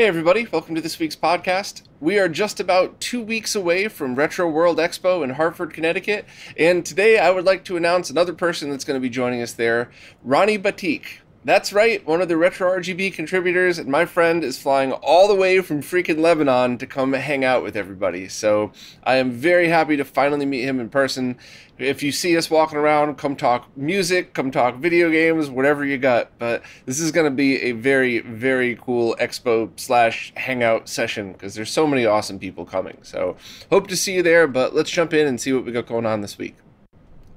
everybody, welcome to this week's podcast. We are just about 2 weeks away from Retro World Expo in Hartford, Connecticut, and today I would like to announce another person that's going to be joining us there, Rany. That's right, one of the RetroRGB contributors, and my friend is flying all the way from freaking Lebanon to come hang out with everybody. So I am very happy to finally meet him in person. If you see us walking around, come talk music, come talk video games, whatever you got. But this is going to be a very, very cool expo / hangout session because there's so many awesome people coming. So hope to see you there, but let's jump in and see what we got going on this week.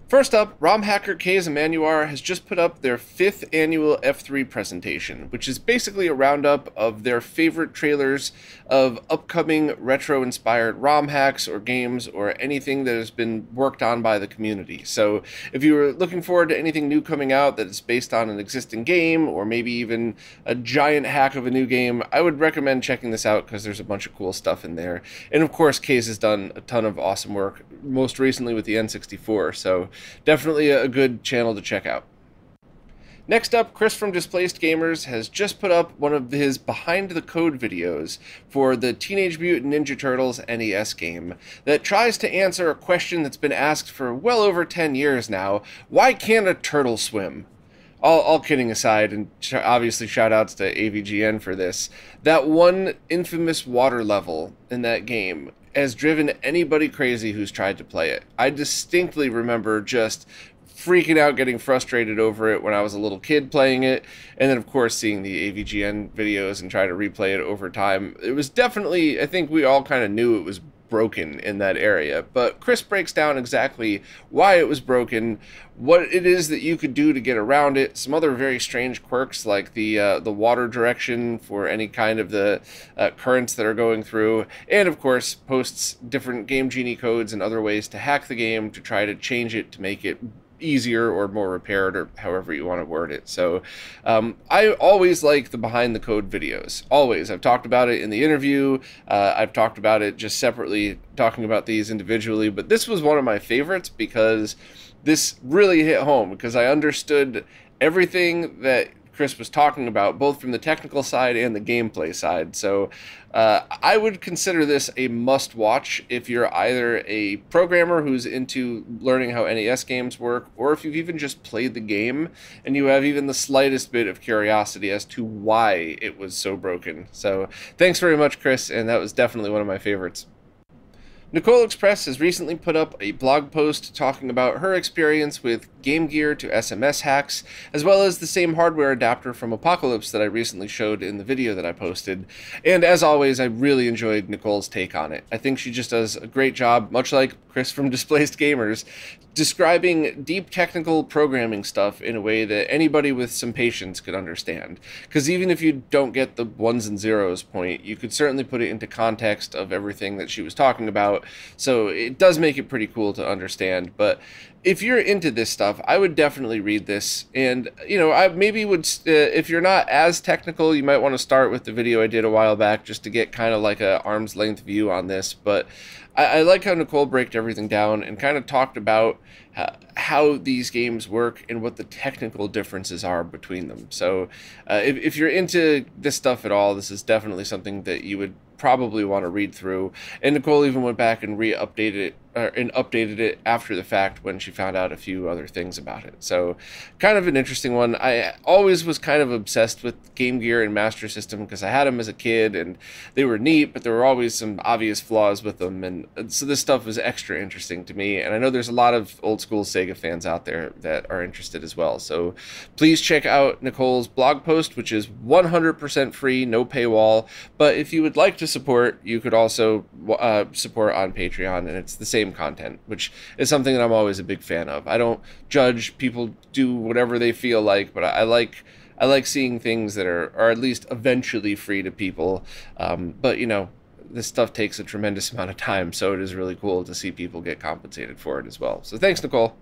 First up, ROM hacker Kaze has just put up their 5th annual F3 presentation, which is basically a roundup of their favorite trailers of upcoming retro-inspired ROM hacks or games or anything that has been worked on by the community. So if you were looking forward to anything new coming out that is based on an existing game or maybe even a giant hack of a new game, I would recommend checking this out because there's a bunch of cool stuff in there. And of course, Kaze has done a ton of awesome work, most recently with the N64, so definitely a good channel to check out. Next up, Chris from Displaced Gamers has just put up one of his behind the code videos for the Teenage Mutant Ninja Turtles NES game that tries to answer a question that's been asked for well over 10 years now: why can't a turtle swim? All kidding aside, and obviously shout outs to AVGN for this, that one infamous water level in that game has driven anybody crazy who's tried to play it. I distinctly remember just freaking out, getting frustrated over it when I was a little kid playing it, and then of course seeing the AVGN videos and trying to replay it over time. It was definitely, I think we all kind of knew it was broken in that area, but Chris breaks down exactly why it was broken, what it is that you could do to get around it, some other very strange quirks like the water direction for any kind of the currents that are going through, and of course posts different Game Genie codes and other ways to hack the game to try to change it to make it easier or more repaired, or however you want to word it. So I always like the behind the code videos, always. I've talked about it in the interview, I've talked about it just separately, talking about these individually, but this was one of my favorites because this really hit home, because I understood everything that Chris was talking about, both from the technical side and the gameplay side. So I would consider this a must-watch if you're either a programmer who's into learning how NES games work, or if you've even just played the game and you have even the slightest bit of curiosity as to why it was so broken. So thanks very much, Chris, and that was definitely one of my favorites. Nicole Express has recently put up a blog post talking about her experience with Game Gear to SMS hacks, as well as the same hardware adapter from Apocalypse that I recently showed in the video that I posted. And as always, I really enjoyed Nicole's take on it. I think she just does a great job, much like Chris from Displaced Gamers, describing deep technical programming stuff in a way that anybody with some patience could understand. Because even if you don't get the ones and zeros point, you could certainly put it into context of everything that she was talking about. So it does make it pretty cool to understand. But if you're into this stuff, I would definitely read this. And, you know, I maybe would, if you're not as technical, you might want to start with the video I did a while back just to get kind of like a arm's length view on this. But I like how Nicole broke everything down and kind of talked about how these games work and what the technical differences are between them. So if you're into this stuff at all, this is definitely something that you would probably want to read through. And Nicole even went back and updated it after the fact when she found out a few other things about it. So kind of an interesting one. I always was kind of obsessed with Game Gear and Master System because I had them as a kid and they were neat, but there were always some obvious flaws with them, and so this stuff was extra interesting to me. And I know there's a lot of old school Sega fans out there that are interested as well. So please check out Nicole's blog post, which is 100% free, no paywall. But if you would like to support, you could also support on Patreon, and it's the same content, which is something that I'm always a big fan of. I don't judge people do whatever they feel like, but I like seeing things that are at least eventually free to people. But you know, this stuff takes a tremendous amount of time, so it is really cool to see people get compensated for it as well. So thanks, Nicole.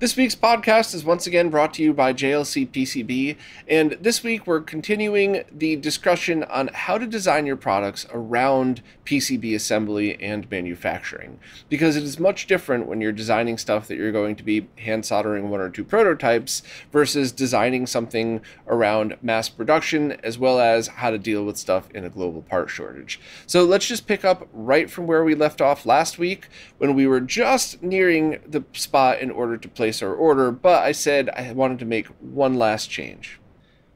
This week's podcast is once again brought to you by JLC PCB, and this week we're continuing the discussion on how to design your products around PCB assembly and manufacturing, because it is much different when you're designing stuff that you're going to be hand soldering one or two prototypes versus designing something around mass production, as well as how to deal with stuff in a global part shortage. So let's just pick up right from where we left off last week when we were just nearing the spot in order to place our order, but I said I wanted to make one last change.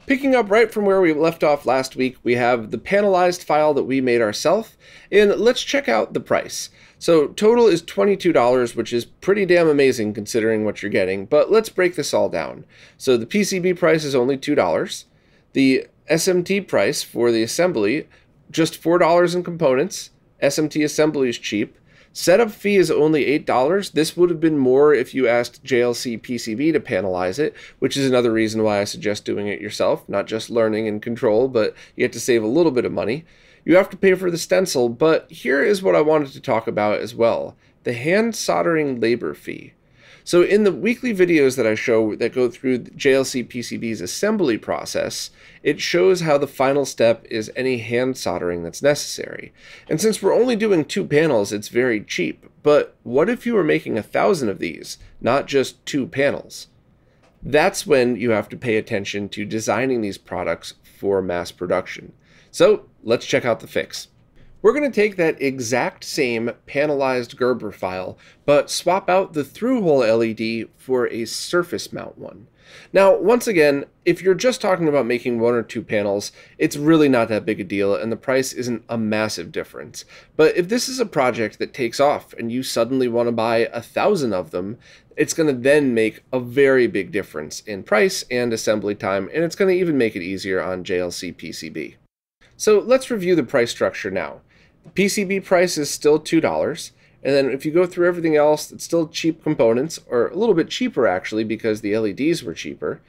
Picking up right from where we left off last week, we have the panelized file that we made ourselves, and let's check out the price. So total is $22, which is pretty damn amazing considering what you're getting, but let's break this all down. So the PCB price is only $2. The SMT price for the assembly, just $4 in components. SMT assembly is cheap. Setup fee is only $8. This would have been more if you asked JLC PCB to panelize it, which is another reason why I suggest doing it yourself, not just learning and control, but you get to save a little bit of money. You have to pay for the stencil, but here is what I wanted to talk about as well, the hand soldering labor fee. So in the weekly videos that I show that go through JLC PCB's assembly process, it shows how the final step is any hand soldering that's necessary. And since we're only doing 2 panels, it's very cheap. But what if you were making 1,000 of these, not just 2 panels? That's when you have to pay attention to designing these products for mass production. So let's check out the fix. We're going to take that exact same panelized Gerber file, but swap out the through-hole LED for a surface mount one. Now, once again, if you're just talking about making 1 or 2 panels, it's really not that big a deal, and the price isn't a massive difference. But if this is a project that takes off, and you suddenly want to buy 1,000 of them, it's going to then make a very big difference in price and assembly time, and it's going to even make it easier on JLC PCB. So let's review the price structure now. The PCB price is still $2, and then if you go through everything else, it's still cheap components, or a little bit cheaper actually because the LEDs were cheaper.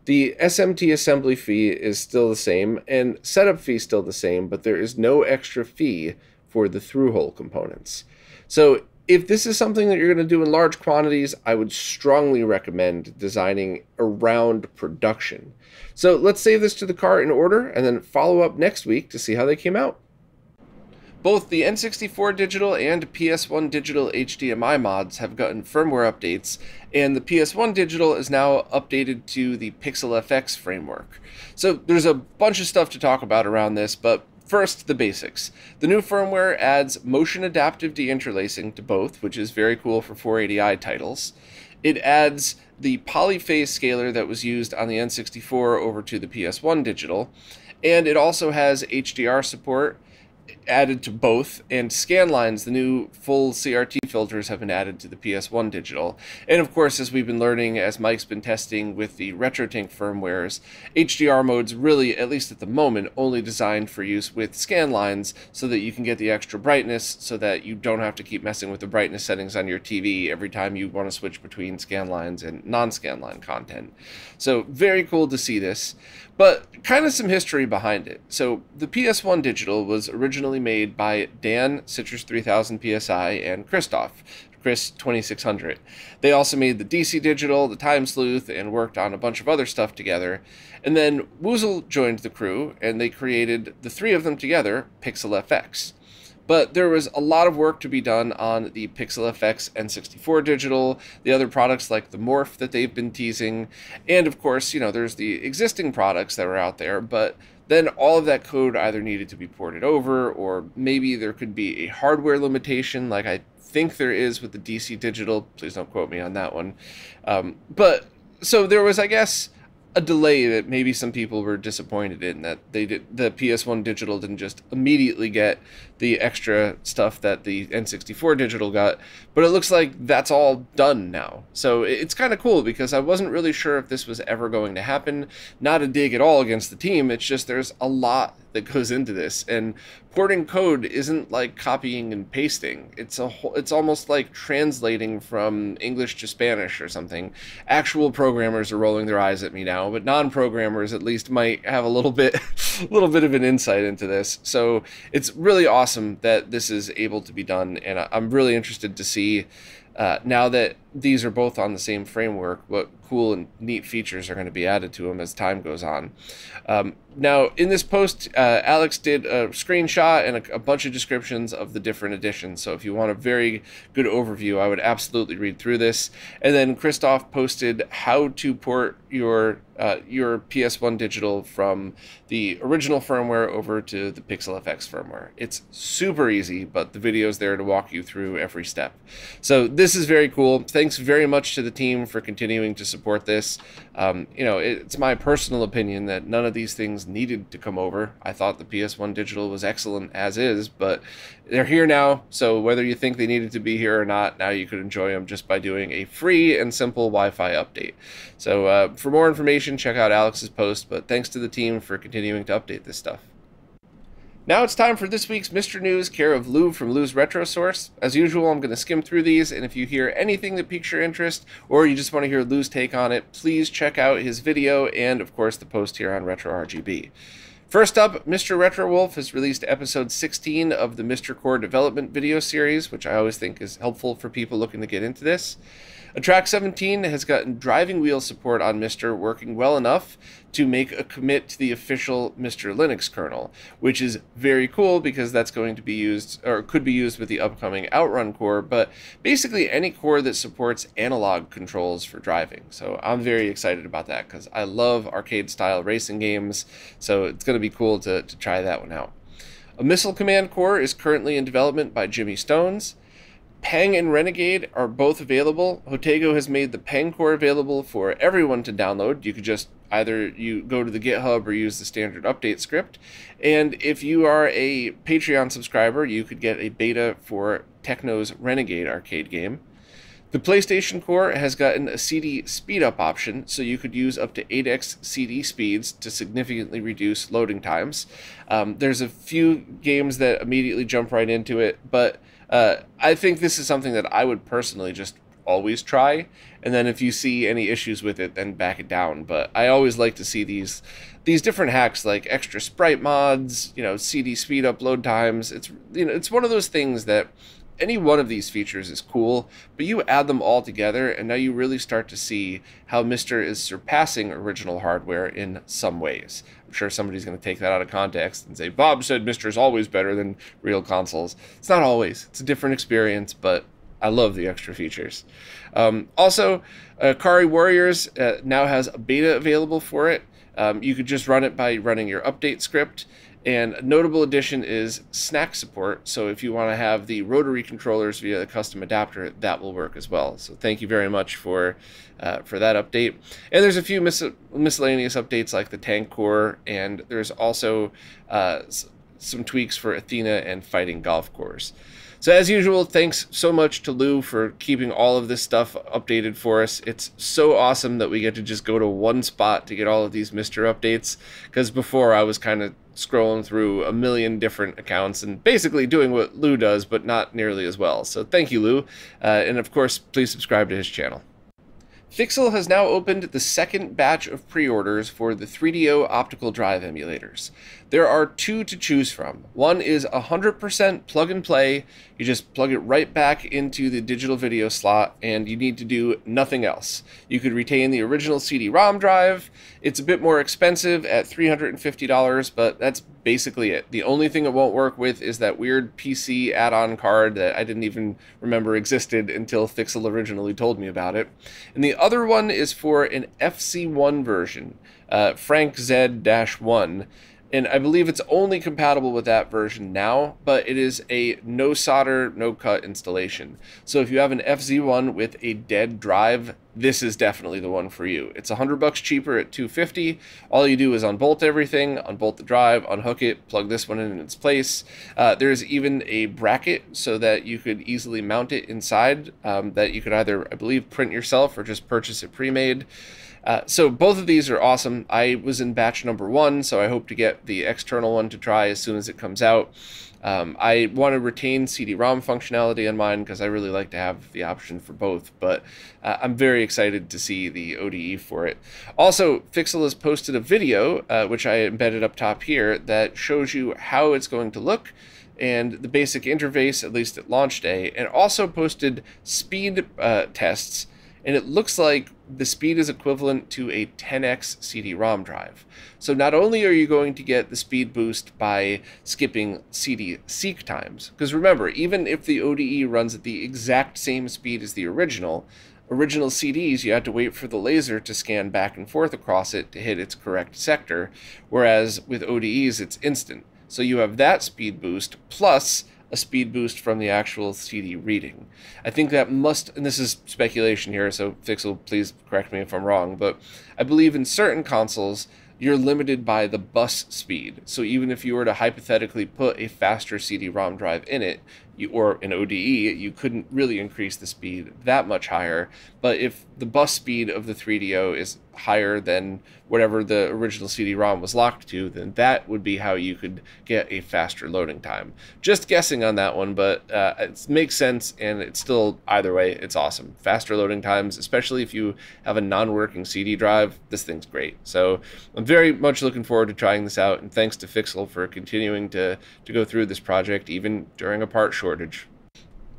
The SMT assembly fee is still the same, and setup fee is still the same, but there is no extra fee for the through-hole components. So if this is something that you're going to do in large quantities, I would strongly recommend designing around production. So let's save this to the cart in order, and then follow up next week to see how they came out. Both the N64 digital and PS1 digital HDMI mods have gotten firmware updates, and the PS1 digital is now updated to the PixelFX framework. So there's a bunch of stuff to talk about around this, but first, the basics. The new firmware adds motion adaptive deinterlacing to both, which is very cool for 480i titles. It adds the polyphase scaler that was used on the N64 over to the PS1 digital, and it also has HDR support added to both, and scan lines, the new full CRT filters, have been added to the PS1 digital. And of course, as we've been learning, as Mike's been testing with the RetroTink firmwares, HDR mode's really, at least at the moment, only designed for use with scan lines so that you can get the extra brightness so that you don't have to keep messing with the brightness settings on your TV every time you want to switch between scan lines and non-scan line content. So very cool to see this. But kind of some history behind it. So the PS1 digital was originally made by Dan, Citrus 3000 PSI, and Christoph, Chris 2600. They also made the DC digital, the Time Sleuth, and worked on a bunch of other stuff together. And then Woozle joined the crew, and they created, the 3 of them together, PixelFX. But there was a lot of work to be done on the PixelFX N64 digital, the other products like the Morph that they've been teasing, and of course, you know, there's the existing products that were out there, but then all of that code either needed to be ported over, or maybe there could be a hardware limitation, like I think there is with the DC digital. Please don't quote me on that one. But so there was, I guess, a delay that maybe some people were disappointed in, that the PS1 digital didn't just immediately get the extra stuff that the N64 digital got, but it looks like that's all done now. So it's kind of cool because I wasn't really sure if this was ever going to happen. Not a dig at all against the team, it's just there's a lot that goes into this, and porting code isn't like copying and pasting. It's almost like translating from English to Spanish or something. Actual programmers are rolling their eyes at me now, but non-programmers at least might have a little bit of an insight into this. So it's really awesome that this is able to be done, and I'm really interested to see now that these are both on the same framework, what cool and neat features are going to be added to them as time goes on. Now, in this post, Alex did a screenshot and a bunch of descriptions of the different editions. So if you want a very good overview, I would absolutely read through this. And then Christoph posted how to port your PS1 digital from the original firmware over to the PixelFX firmware. It's super easy, but the video is there to walk you through every step. So this is very cool. Thanks very much to the team for continuing to support this. It's my personal opinion that none of these things needed to come over. I thought the PS1 digital was excellent as is, but they're here now. So whether you think they needed to be here or not, now you could enjoy them just by doing a free and simple Wi-Fi update. So for more information, check out Alex's post, but thanks to the team for continuing to update this stuff. Now it's time for this week's Mr. News, care of Lou from Lou's Retro Source. As usual, I'm going to skim through these, and if you hear anything that piques your interest, or you just want to hear Lou's take on it, please check out his video and, of course, the post here on RetroRGB. First up, Mr. Retro Wolf has released episode 16 of the Mr. Core development video series, which I always think is helpful for people looking to get into this. Track 17 has gotten driving wheel support on Mr. working well enough to make a commit to the official Mr. Linux kernel, which is very cool because that's going to be used, or could be used with the upcoming Outrun core, but basically any core that supports analog controls for driving. So I'm very excited about that because I love arcade-style racing games, so it's going to be cool to try that one out. A missile command core is currently in development by Jimmy Stones. Peng and Renegade are both available. Hotego has made the Peng core available for everyone to download. You could just either go to the GitHub or use the standard update script. And if you are a Patreon subscriber, you could get a beta for Techno's Renegade arcade game. The PlayStation Core has gotten a CD speed-up option, so you could use up to 8x CD speeds to significantly reduce loading times. There's a few games that immediately jump right into it, but I think this is something that I would personally just always try, and then if you see any issues with it, then back it down. But I always like to see these different hacks, like extra sprite mods, CD speed up load times. It's one of those things that any one of these features is cool, but you add them all together, and now you really start to see how Mr. is surpassing original hardware in some ways. I'm sure somebody's going to take that out of context and say, Bob said Mr. is always better than real consoles. It's not always. It's a different experience, but I love the extra features. Also, Kari Warriors now has a beta available for it. You could just run it by running your update script. And a notable addition is snack support, so if you want to have the rotary controllers via the custom adapter, that will work as well. So thank you very much for that update. And there's a few miscellaneous updates like the tank core, and there's also some tweaks for Athena and fighting golf cores. So as usual, thanks so much to Lou for keeping all of this stuff updated for us. It's so awesome that we get to just go to one spot to get all of these Mr. updates, because before I was kind of scrolling through a million different accounts and basically doing what Lou does, but not nearly as well. So thank you, Lou. And of course, please subscribe to his channel. Fixel has now opened the second batch of pre-orders for the 3DO optical drive emulators. There are two to choose from. One is 100% plug and play. You just plug it right back into the digital video slot and you need to do nothing else. You could retain the original CD-ROM drive. It's a bit more expensive at $350, but that's basically it. The only thing it won't work with is that weird PC add-on card that I didn't even remember existed until Fixel originally told me about it. And the other one is for an FC1 version, Frank Z-1. And I believe it's only compatible with that version now, but it is a no solder, no cut installation. So if you have an FZ1 with a dead drive, this is definitely the one for you. It's $100 cheaper at $250. All you do is unbolt everything, unbolt the drive, unhook it, plug this one in its place. There's even a bracket so that you could easily mount it inside that you could either, I believe, print yourself or just purchase it pre-made. So both of these are awesome. I was in batch number 1, so I hope to get the external one to try as soon as it comes out. I want to retain CD-ROM functionality on mine because I really like to have the option for both, but I'm very excited to see the ODE for it. Also, Fixel has posted a video, which I embedded up top here, that shows you how it's going to look. and the basic interface, at least at launch day, and also posted speed tests, and it looks like the speed is equivalent to a 10x CD-ROM drive. So not only are you going to get the speed boost by skipping CD seek times, because remember, even if the ODE runs at the exact same speed as the original CDs, you had to wait for the laser to scan back and forth across it to hit its correct sector, whereas with ODEs, it's instant. So you have that speed boost plus a speed boost from the actual CD reading. I think that must, and this is speculation here, so Fixel, please correct me if I'm wrong, but I believe in certain consoles, you're limited by the bus speed. So even if you were to hypothetically put a faster CD-ROM drive in it, or an ODE, you couldn't really increase the speed that much higher. But if the bus speed of the 3DO is higher than whatever the original CD-ROM was locked to, then that would be how you could get a faster loading time. Just guessing on that one, but it makes sense, and it's still, either way, it's awesome. Faster loading times, especially if you have a non-working CD drive, this thing's great. So I'm very much looking forward to trying this out, and thanks to Fixel for continuing to go through this project, even during a part shortage.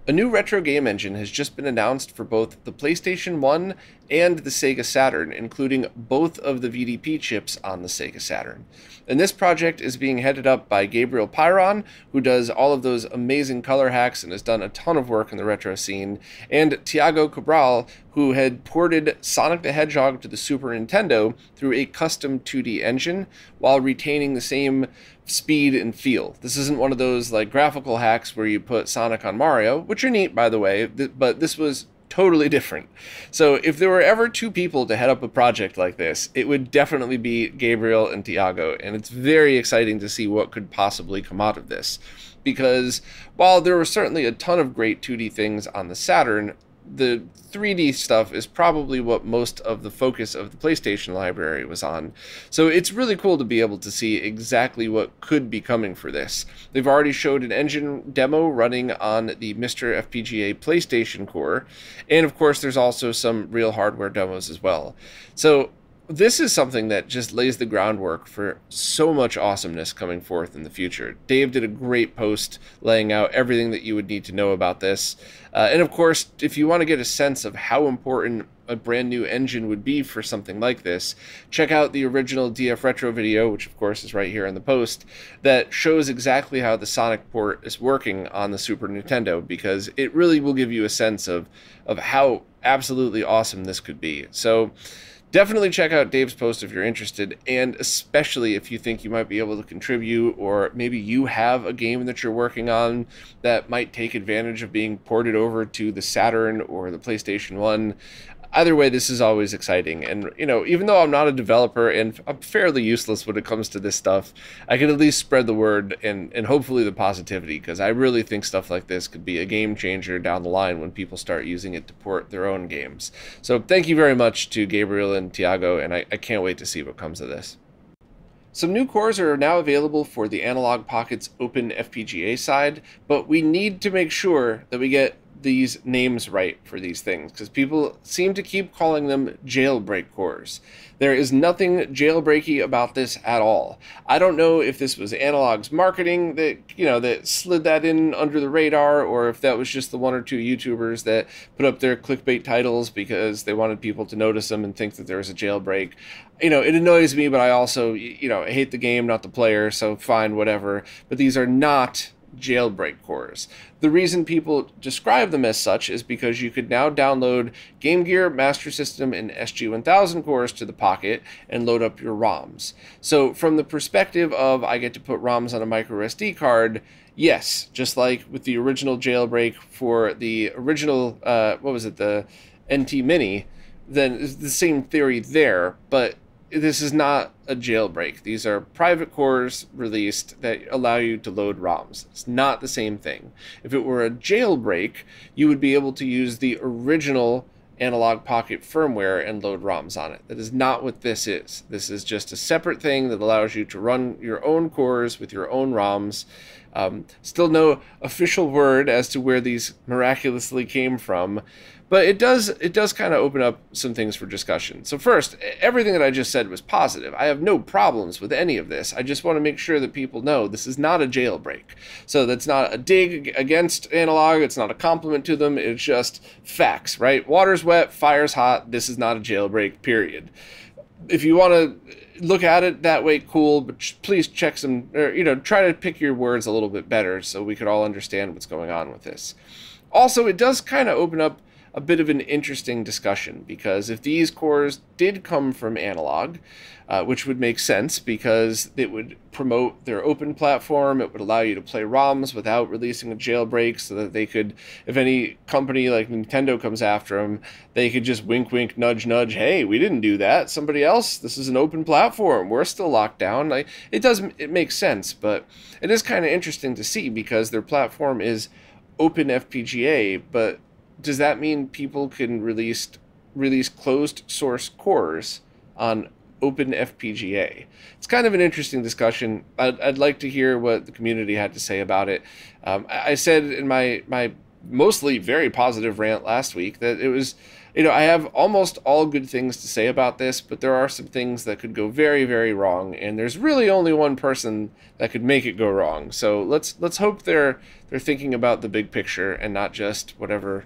A new retro game engine has just been announced for both the PlayStation 1 and the Sega Saturn, including both of the VDP chips on the Sega Saturn. And this project is being headed up by Gabriel Pyron, who does all of those amazing color hacks and has done a ton of work in the retro scene, and Thiago Cabral, who had ported Sonic the Hedgehog to the Super Nintendo through a custom 2D engine while retaining the same speed and feel. This isn't one of those like graphical hacks where you put Sonic on Mario, which are neat, by the way, but this was totally different. So if there were ever two people to head up a project like this, it would definitely be Gabriel and Thiago, and it's very exciting to see what could possibly come out of this. Because while there were certainly a ton of great 2D things on the Saturn, the 3D stuff is probably what most of the focus of the PlayStation library was on. So it's really cool to be able to see exactly what could be coming for this. They've already showed an engine demo running on the Mr. FPGA PlayStation core, and of course there's also some real hardware demos as well. So this is something that just lays the groundwork for so much awesomeness coming forth in the future. Dave did a great post laying out everything that you would need to know about this. And of course, if you want to get a sense of how important a brand new engine would be for something like this, check out the original DF Retro video, which of course is right here in the post, that shows exactly how the Sonic port is working on the Super Nintendo, because it really will give you a sense of how absolutely awesome this could be. So definitely check out Dave's post if you're interested, and especially if you think you might be able to contribute, or maybe you have a game that you're working on that might take advantage of being ported over to the Saturn or the PlayStation 1. Either way, this is always exciting. And, you know, even though I'm not a developer and I'm fairly useless when it comes to this stuff, I can at least spread the word and hopefully the positivity, because I really think stuff like this could be a game changer down the line when people start using it to port their own games. So thank you very much to Gabriel and Thiago, and I can't wait to see what comes of this. Some new cores are now available for the Analogue Pocket's Open FPGA side, but we need to make sure that we get these names right for these things, because people seem to keep calling them jailbreak cores. There is nothing jailbreaky about this at all. I don't know if this was Analogue's marketing that, you know, that slid that in under the radar, or if that was just the one or two YouTubers that put up their clickbait titles because they wanted people to notice them and think that there was a jailbreak. You know, it annoys me, but I also, you know, I hate the game, not the player, so fine, whatever. But these are not jailbreak cores. The reason people describe them as such is because you could now download Game Gear, Master System, and SG-1000 cores to the Pocket and load up your ROMs. So from the perspective of I get to put ROMs on a micro SD card, yes, just like with the original jailbreak for the original, what was it, the NT Mini, then it's the same theory there, but this is not a jailbreak. These are private cores released that allow you to load ROMs. It's not the same thing. If it were a jailbreak, you would be able to use the original Analogue Pocket firmware and load ROMs on it. That is not what this is. This is just a separate thing that allows you to run your own cores with your own ROMs. Still no official word as to where these miraculously came from, but it does kind of open up some things for discussion. So first, everything that I just said was positive. I have no problems with any of this. I just want to make sure that people know this is not a jailbreak. So that's not a dig against Analogue. It's not a compliment to them. It's just facts, right? Water's wet, fire's hot. This is not a jailbreak, period. If you want to look at it that way, cool, but please check some, or, try to pick your words a little bit better so we could all understand what's going on with this. Also, it does kind of open up a bit of an interesting discussion, because if these cores did come from Analogue, which would make sense because it would promote their open platform, it would allow you to play ROMs without releasing a jailbreak, so that they could, if any company like Nintendo comes after them, they could just wink wink nudge nudge, hey, we didn't do that, somebody else, this is an open platform, we're still locked down. Like, it makes sense, but it is kind of interesting to see because their platform is open FPGA, but does that mean people can release closed source cores on open FPGA? It's kind of an interesting discussion. I'd like to hear what the community had to say about it. I said in my mostly very positive rant last week that it was, I have almost all good things to say about this, but there are some things that could go very, very wrong, and there's really only one person that could make it go wrong. So let's hope they're thinking about the big picture and not just whatever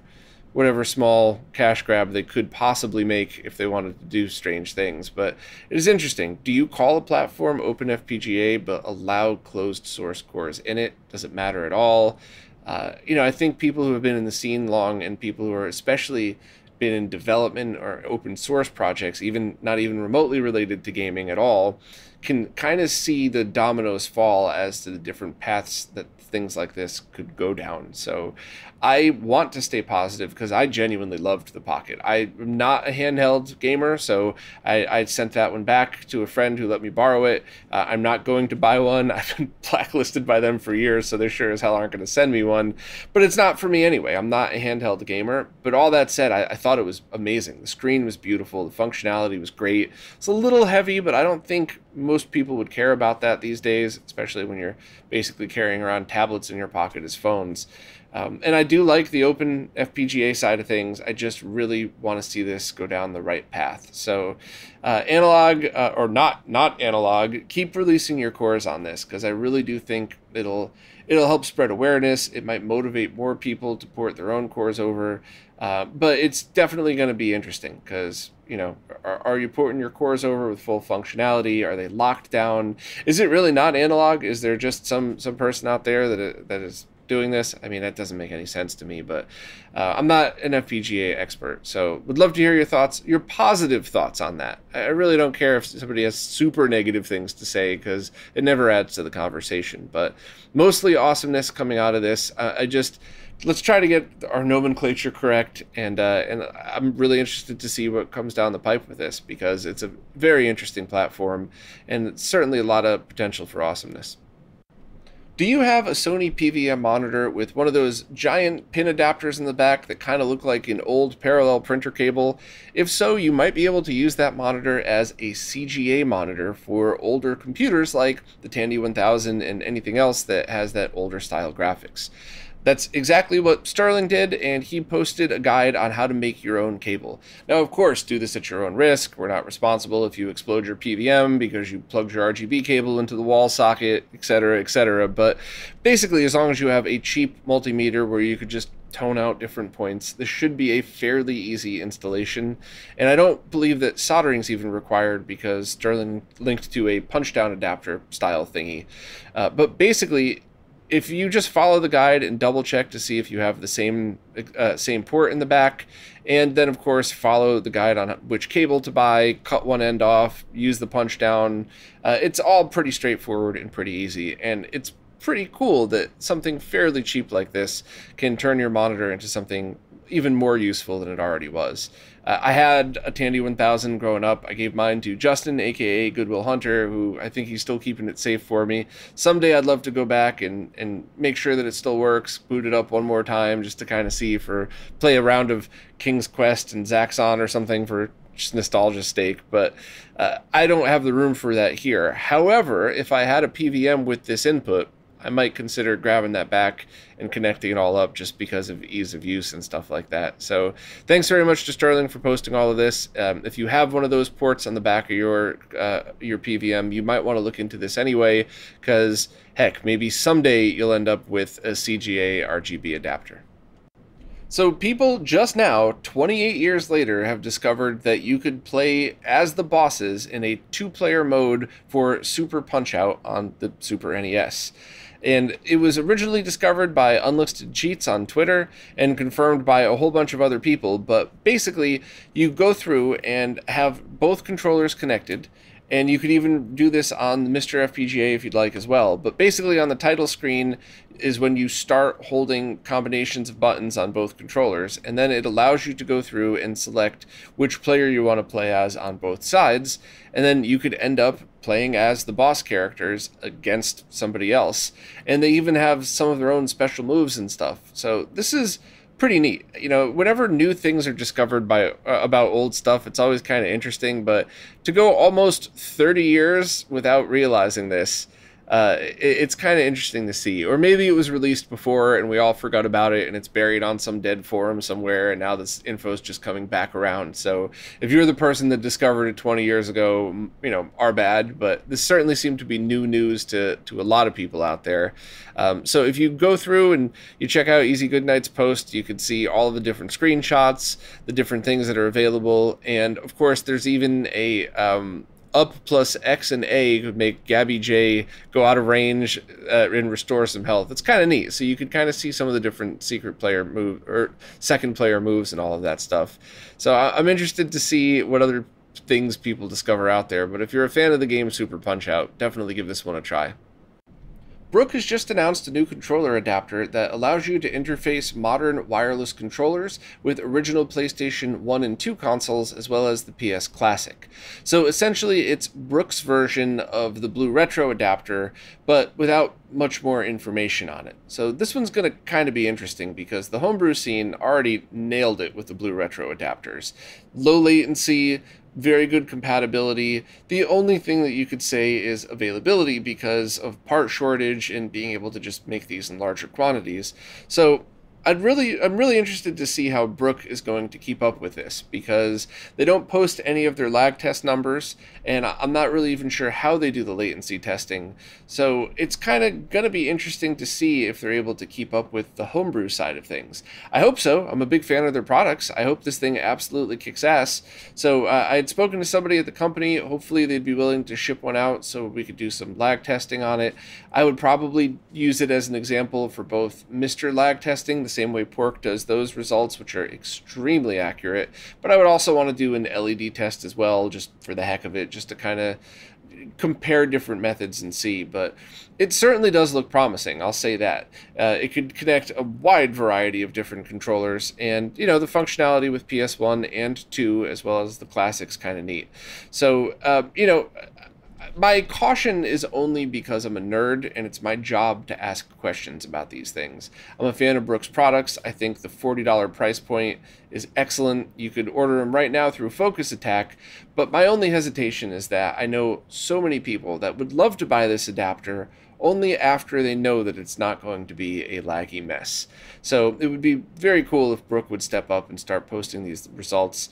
small cash grab they could possibly make if they wanted to do strange things. But it is interesting. Do you call a platform open FPGA but allow closed source cores in it? Does it matter at all? I think people who have been in the scene long, and people who are especially been in development or open source projects, even not even remotely related to gaming at all, can kind of see the dominoes fall as to the different paths that things like this could go down. So I want to stay positive because I genuinely loved the Pocket. I'm not a handheld gamer, so I sent that one back to a friend who let me borrow it. I'm not going to buy one. I've been blacklisted by them for years, so they sure as hell aren't going to send me one. But it's not for me anyway. I'm not a handheld gamer. But all that said, I thought it was amazing. The screen was beautiful. The functionality was great. It's a little heavy, but I don't think most people would care about that these days, especially when you're basically carrying around tablets in your pocket as phones. And I do like the open FPGA side of things. I just really want to see this go down the right path. So Analogue, or not Analogue, keep releasing your cores on this, because I really do think it'll help spread awareness. It might motivate more people to port their own cores over. But it's definitely going to be interesting because, are you porting your cores over with full functionality? Are they locked down? Is it really not Analogue? Is there just some person out there that is doing this? I mean, that doesn't make any sense to me, but I'm not an FPGA expert, so would love to hear your thoughts, your positive thoughts on that. I really don't care if somebody has super negative things to say, because it never adds to the conversation, but mostly awesomeness coming out of this. Let's try to get our nomenclature correct, and I'm really interested to see what comes down the pipe with this, because it's a very interesting platform, and certainly a lot of potential for awesomeness. Do you have a Sony PVM monitor with one of those giant pin adapters in the back that kind of look like an old parallel printer cable? If so, you might be able to use that monitor as a CGA monitor for older computers like the Tandy 1000 and anything else that has that older style graphics. That's exactly what Sterling did, and he posted a guide on how to make your own cable. Now, of course, do this at your own risk. We're not responsible if you explode your PVM because you plugged your RGB cable into the wall socket, etc., etc. But basically, as long as you have a cheap multimeter where you could just tone out different points, this should be a fairly easy installation. And I don't believe that soldering is even required, because Sterling linked to a punch-down adapter style thingy. But basically, if you just follow the guide and double check to see if you have the same port in the back, and then of course follow the guide on which cable to buy, cut one end off, use the punch down, it's all pretty straightforward and pretty easy. And it's pretty cool that something fairly cheap like this can turn your monitor into something even more useful than it already was. I had a Tandy 1000 growing up. I gave mine to Justin, aka Goodwill Hunter, who I think he's still keeping it safe for me. Someday I'd love to go back and make sure that it still works, boot it up one more time just to kind of see, play a round of King's Quest and Zaxxon or something for just nostalgia's sake, but I don't have the room for that here. However, if I had a PVM with this input, I might consider grabbing that back and connecting it all up just because of ease of use and stuff like that. So thanks very much to Sterling for posting all of this. If you have one of those ports on the back of your PVM, you might want to look into this anyway, because heck, maybe someday you'll end up with a CGA RGB adapter. So people just now, 28 years later, have discovered that you could play as the bosses in a 2-player mode for Super Punch-Out on the Super NES. And it was originally discovered by Unlisted Cheats on Twitter and confirmed by a whole bunch of other people, but basically you go through and have both controllers connected, and you could even do this on the Mr. FPGA if you'd like as well. But basically on the title screen is when you start holding combinations of buttons on both controllers, and then it allows you to go through and select which player you want to play as on both sides, and then you could end up playing as the boss characters against somebody else. And they even have some of their own special moves and stuff. So this is pretty neat. You know, whenever new things are discovered by about old stuff, it's always kind of interesting, but to go almost 30 years without realizing this, it's kind of interesting to see. Or maybe it was released before and we all forgot about it and it's buried on some dead forum somewhere, and now this info is just coming back around. So if you're the person that discovered it 20 years ago, you know, our bad, but this certainly seemed to be new news to a lot of people out there. So if you go through and you check out Easy Goodnight's post, you can see all of the different screenshots, the different things that are available, and of course there's even a up plus X and A could make Gabby J go out of range and restore some health. It's kind of neat. So you could kind of see some of the different secret player move or second player moves and all of that stuff. So I'm interested to see what other things people discover out there. But if you're a fan of the game Super Punch-Out, definitely give this one a try. Brook has just announced a new controller adapter that allows you to interface modern wireless controllers with original PlayStation 1 and 2 consoles, as well as the PS Classic. So essentially it's Brook's version of the Blue Retro adapter, but without much more information on it. So this one's going to kind of be interesting because the homebrew scene already nailed it with the Blue Retro adapters. Low latency, very good compatibility. The only thing that you could say is availability because of part shortage and being able to just make these in larger quantities. So I'm really interested to see how Brook is going to keep up with this, because they don't post any of their lag test numbers, and I'm not really even sure how they do the latency testing. So it's kind of going to be interesting to see if they're able to keep up with the homebrew side of things. I hope so. I'm a big fan of their products. I hope this thing absolutely kicks ass. So I had spoken to somebody at the company. Hopefully they'd be willing to ship one out so we could do some lag testing on it. I would probably use it as an example for both Mr. lag testing, the same way Pork does those results, which are extremely accurate, but I would also want to do an LED test as well, just for the heck of it, just to kind of compare different methods and see. But it certainly does look promising, I'll say that. It could connect a wide variety of different controllers, and you know, the functionality with PS1 and 2 as well as the classics kind of neat. So you know, my caution is only because I'm a nerd and it's my job to ask questions about these things. I'm a fan of Brook's products. I think the $40 price point is excellent. You could order them right now through Focus Attack, but my only hesitation is that I know so many people that would love to buy this adapter only after they know that it's not going to be a laggy mess. So it would be very cool if Brook would step up and start posting these results.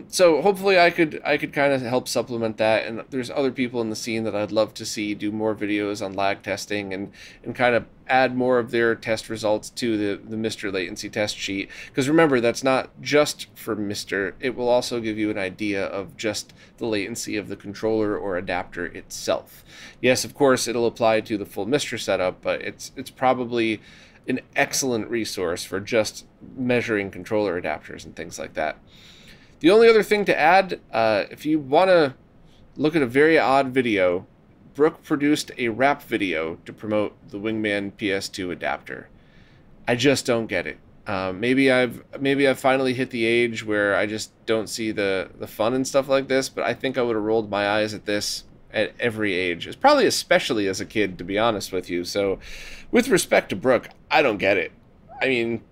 So hopefully I could kind of help supplement that, and there's other people in the scene that I'd love to see do more videos on lag testing and kind of add more of their test results to the Mr. Latency test sheet. Because remember, that's not just for Mr. It will also give you an idea of just the latency of the controller or adapter itself. Yes, of course, it'll apply to the full Mr. setup, but it's probably an excellent resource for just measuring controller adapters and things like that. The only other thing to add, if you want to look at a very odd video, Brook produced a rap video to promote the Wingman PS2 adapter. I just don't get it. Maybe I've finally hit the age where I just don't see the fun and stuff like this, but I think I would have rolled my eyes at this at every age. It's probably especially as a kid, to be honest with you. So with respect to Brook, I don't get it. I mean,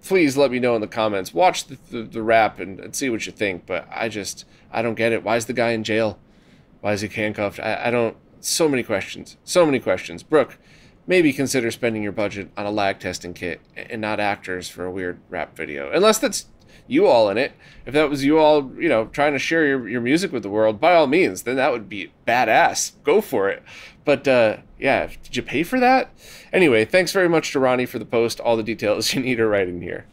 please let me know in the comments. Watch the rap and see what you think, but I don't get it. Why is the guy in jail? Why is he handcuffed? I don't... So many questions. So many questions. Brook, maybe consider spending your budget on a lag testing kit and not actors for a weird rap video. Unless that's you all in it. If that was you all, you know, trying to share your music with the world, by all means, then that would be badass. Go for it. But yeah, did you pay for that? Anyway, thanks very much to Rany for the post. All the details you need are right in here.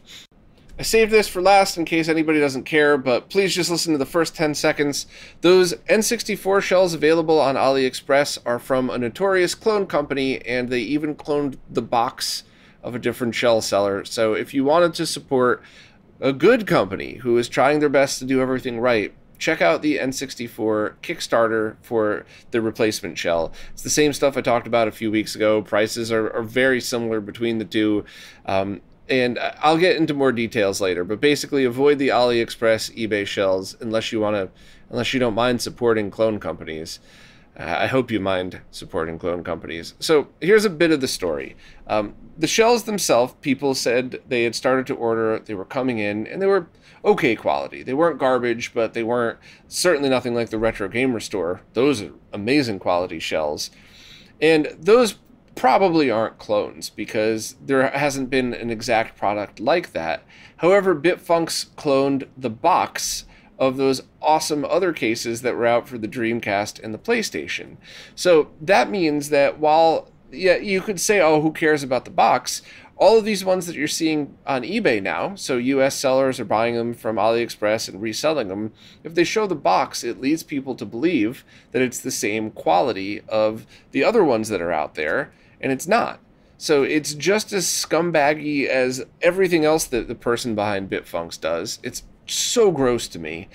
I saved this for last in case anybody doesn't care, but please just listen to the first 10 seconds. Those N64 shells available on AliExpress are from a notorious clone company, and they even cloned the box of a different shell seller. So if you wanted to support a good company who is trying their best to do everything right, check out the N64 Kickstarter for the replacement shell. It's the same stuff I talked about a few weeks ago. Prices are very similar between the two. And I'll get into more details later, but basically avoid the AliExpress, eBay shells unless you don't mind supporting clone companies. I hope you mind supporting clone companies. So here's a bit of the story. The shells themselves, people said they had started to order, they were coming in, and they were okay quality. They weren't garbage, but they weren't certainly nothing like the Retro Gamer Store. Those are amazing quality shells. And those probably aren't clones because there hasn't been an exact product like that. However, Bitfunks cloned the box of those awesome other cases that were out for the Dreamcast and the PlayStation. So that means that while, yeah, you could say, oh, who cares about the box? All of these ones that you're seeing on eBay now, so US sellers are buying them from AliExpress and reselling them, if they show the box, it leads people to believe that it's the same quality of the other ones that are out there, and it's not. So it's just as scumbaggy as everything else that the person behind Bitfunks does. It's so gross to me.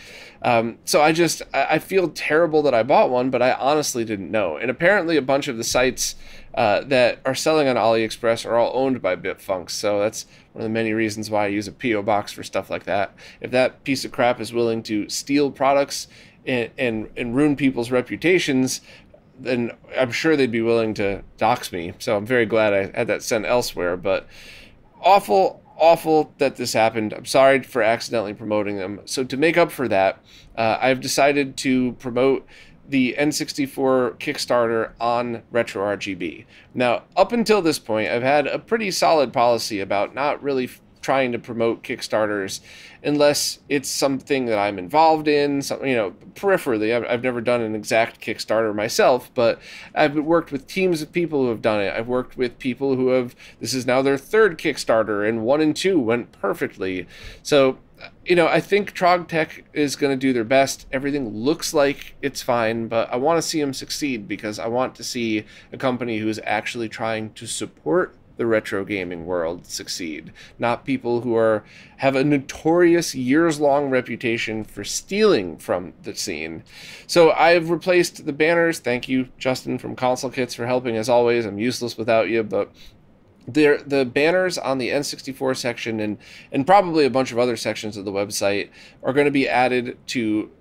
So I feel terrible that I bought one, but I honestly didn't know. And apparently a bunch of the sites that are selling on AliExpress are all owned by Bitfunks. So that's one of the many reasons why I use a P.O. box for stuff like that. If that piece of crap is willing to steal products and ruin people's reputations, then I'm sure they'd be willing to dox me. So I'm very glad I had that sent elsewhere. But awful that this happened. I'm sorry for accidentally promoting them. So to make up for that, I've decided to promote the N64 Kickstarter on RetroRGB. Now, up until this point, I've had a pretty solid policy about not really trying to promote Kickstarters unless it's something that I'm involved in, something, you know, peripherally. I've never done an exact Kickstarter myself, but I've worked with teams of people who have done it. I've worked with people who have, this is now their third Kickstarter, and 1 and 2 went perfectly. So, you know, I think TROGTech is going to do their best. Everything looks like it's fine, but I want to see them succeed because I want to see a company who's actually trying to support the retro gaming world succeed, not people who have a notorious years-long reputation for stealing from the scene. So I've replaced the banners. Thank you, Justin from Console Kits, for helping as always. I'm useless without you, but the banners on the N64 section and probably a bunch of other sections of the website are going to be added to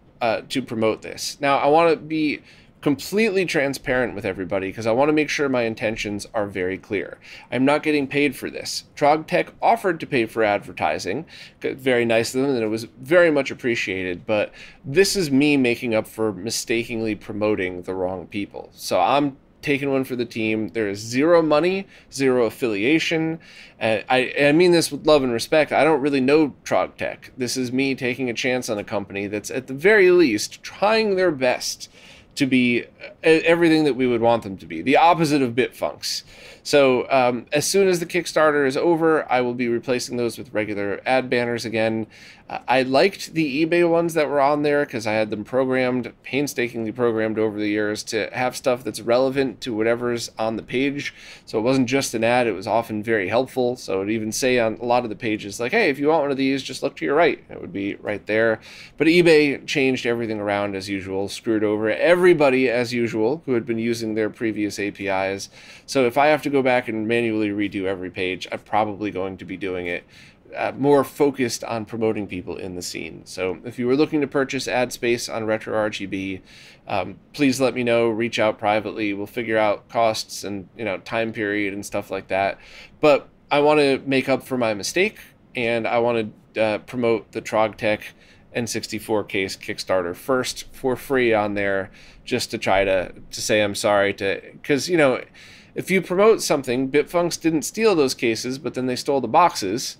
promote this. Now, I want to be completely transparent with everybody because I want to make sure my intentions are very clear. I'm not getting paid for this. TROGTech offered to pay for advertising, very nice of them, and it was very much appreciated, but this is me making up for mistakenly promoting the wrong people. So I'm taking one for the team. There is zero money, zero affiliation. I mean this with love and respect. I don't really know TROGTech. This is me taking a chance on a company that's at the very least trying their best to be everything that we would want them to be, the opposite of Bitfunks. So as soon as the Kickstarter is over, I will be replacing those with regular ad banners again. I liked the eBay ones that were on there because I had them programmed, painstakingly programmed over the years to have stuff that's relevant to whatever's on the page. So it wasn't just an ad, it was often very helpful. So it would even say on a lot of the pages like, hey, if you want one of these, just look to your right. It would be right there. But eBay changed everything around as usual, screwed over everybody as usual who had been using their previous APIs. So if I have to go back and manually redo every page, I'm probably going to be doing it more focused on promoting people in the scene. So if you were looking to purchase ad space on RetroRGB, please let me know, reach out privately. We'll figure out costs and, you know, time period and stuff like that. But I want to make up for my mistake, and I want to promote the TROGTech N64 case Kickstarter first for free on there, just to try to say I'm sorry, because, you know, if you promote something, Bitfunks didn't steal those cases, but then they stole the boxes,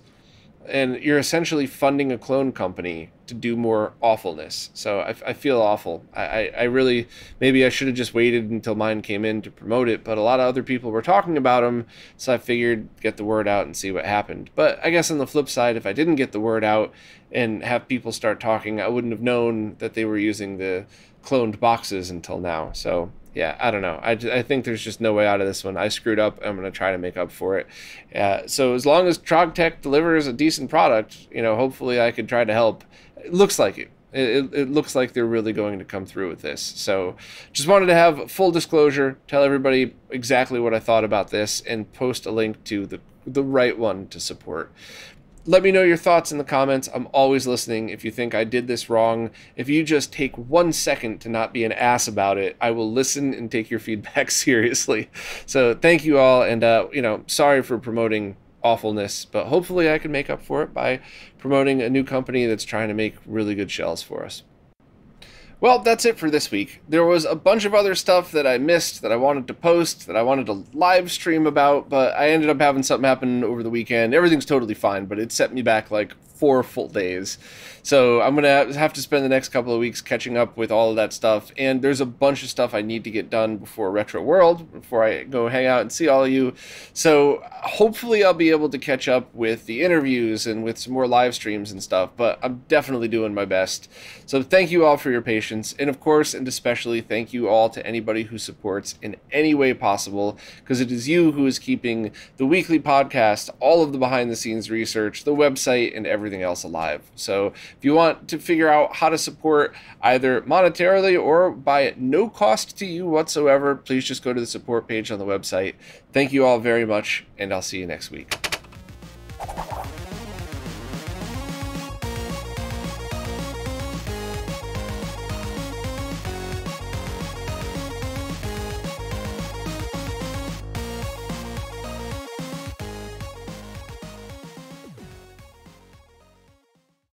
and you're essentially funding a clone company to do more awfulness. So I feel awful. I really, maybe I should have just waited until mine came in to promote it, but a lot of other people were talking about them, so I figured get the word out and see what happened. But I guess on the flip side, if I didn't get the word out and have people start talking, I wouldn't have known that they were using the cloned boxes until now. So yeah, I don't know. I think there's just no way out of this one. I screwed up. I'm going to try to make up for it. So as long as TrogTech delivers a decent product, you know, hopefully I could try to help. It looks like it. It looks like they're really going to come through with this. So just wanted to have full disclosure, tell everybody exactly what I thought about this, and post a link to the right one to support. Let me know your thoughts in the comments. I'm always listening. If you think I did this wrong, if you just take 1 second to not be an ass about it, I will listen and take your feedback seriously. So thank you all, and you know, sorry for promoting awfulness, but hopefully I can make up for it by promoting a new company that's trying to make really good shells for us. Well, that's it for this week. There was a bunch of other stuff that I missed that I wanted to post, that I wanted to live stream about, but I ended up having something happen over the weekend. Everything's totally fine, but it set me back like 4 full days. So I'm going to have to spend the next couple of weeks catching up with all of that stuff. And there's a bunch of stuff I need to get done before Retro World, before I go hang out and see all of you. So hopefully I'll be able to catch up with the interviews and with some more live streams and stuff, but I'm definitely doing my best. So thank you all for your patience. And of course, and especially thank you all to anybody who supports in any way possible, because it is you who is keeping the weekly podcast, all of the behind the scenes research, the website, and everything else alive. So if you want to figure out how to support either monetarily or by no cost to you whatsoever, please just go to the support page on the website. Thank you all very much, and I'll see you next week.